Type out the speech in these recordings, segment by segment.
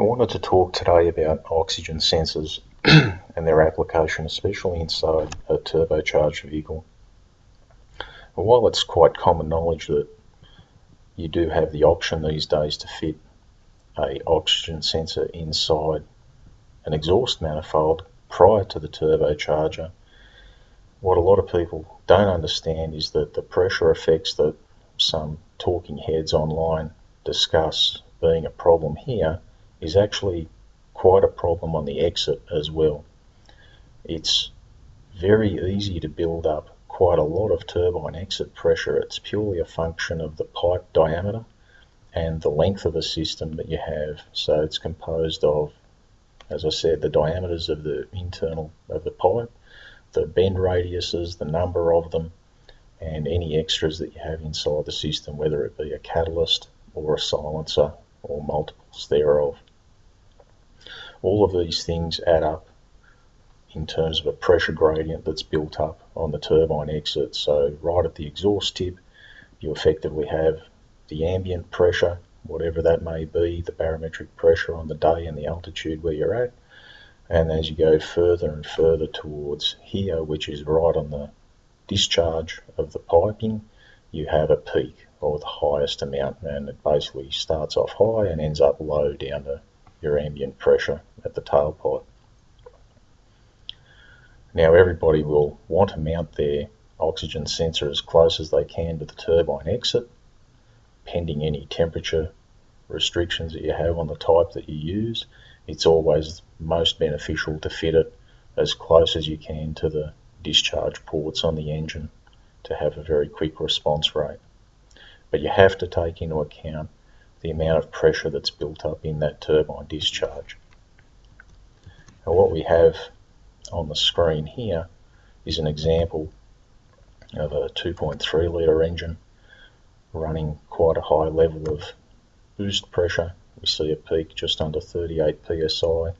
I wanted to talk today about oxygen sensors and their application, especially inside a turbocharged vehicle. And while it's quite common knowledge that you do have the option these days to fit an oxygen sensor inside an exhaust manifold prior to the turbocharger, what a lot of people don't understand is that the pressure effects that some talking heads online discuss being a problem here is actually quite a problem on the exit as well. It's very easy to build up quite a lot of turbine exit pressure. It's purely a function of the pipe diameter and the length of the system that you have. So it's composed of, as I said, the diameters of the internal of the pipe, the bend radiuses, the number of them, and any extras that you have inside the system, whether it be a catalyst or a silencer or multiples thereof. All of these things add up in terms of a pressure gradient that's built up on the turbine exit. So right at the exhaust tip, you effectively have the ambient pressure, whatever that may be, the barometric pressure on the day and the altitude where you're at. And as you go further and further towards here, which is right on the discharge of the piping, you have a peak or the highest amount, and it basically starts off high and ends up low down to your ambient pressure at the tailpipe. Now everybody will want to mount their oxygen sensor as close as they can to the turbine exit, pending any temperature restrictions that you have on the type that you use. It's always most beneficial to fit it as close as you can to the discharge ports on the engine to have a very quick response rate. But you have to take into account the amount of pressure that's built up in that turbine discharge. Now what we have on the screen here is an example of a 2.3 litre engine running quite a high level of boost pressure. We see a peak just under 38 psi,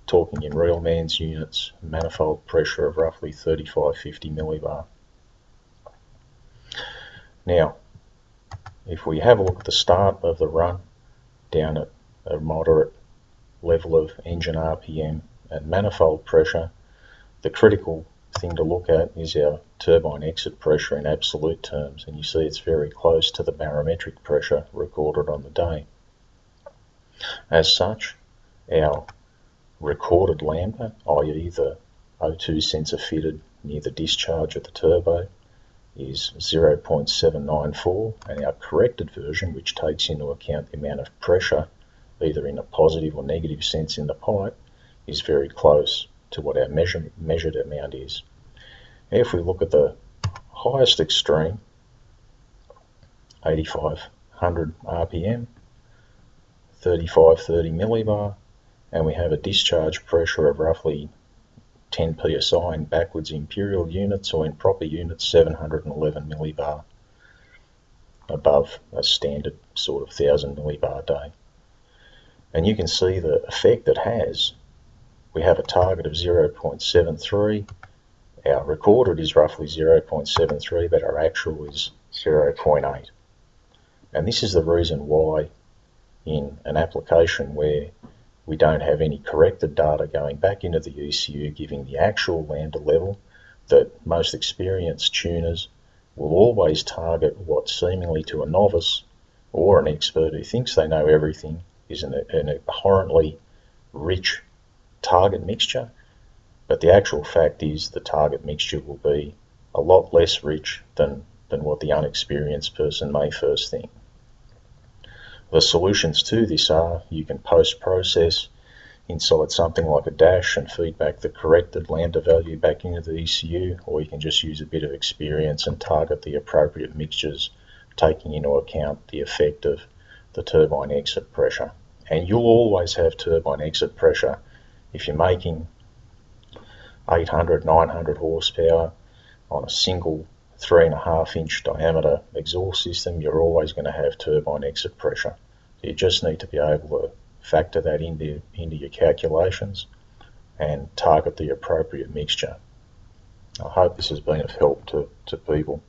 talking in real man's units, manifold pressure of roughly 3550 millibar. Now, if we have a look at the start of the run down at a moderate level of engine RPM and manifold pressure, the critical thing to look at is our turbine exit pressure in absolute terms, and you see it's very close to the barometric pressure recorded on the day. As such, our recorded Lambda, i.e. the O2 sensor fitted near the discharge of the turbo, is 0.794, and our corrected version, which takes into account the amount of pressure either in a positive or negative sense in the pipe, is very close to what our measured amount is. If we look at the highest extreme, 8500 RPM, 3530 millibar, and we have a discharge pressure of roughly 10 psi in backwards imperial units, or in proper units 711 millibar, above a standard sort of 1000 millibar day. And you can see the effect it has. We have a target of 0.73. Our recorded is roughly 0.73, but our actual is 0.8. And this is the reason why in an application where we don't have any corrected data going back into the ECU giving the actual Lambda level, that most experienced tuners will always target what seemingly to a novice or an expert who thinks they know everything is an abhorrently rich target mixture, but the actual fact is the target mixture will be a lot less rich than what the unexperienced person may first think. The solutions to this are you can post-process inside something like a dash and feed back the corrected Lambda value back into the ECU, or you can just use a bit of experience and target the appropriate mixtures, taking into account the effect of the turbine exit pressure. And you'll always have turbine exit pressure. If you're making 800, 900 horsepower on a single 3.5 inch diameter exhaust system, you're always going to have turbine exit pressure. So you just need to be able to factor that into your calculations and target the appropriate mixture. I hope this has been of help to people.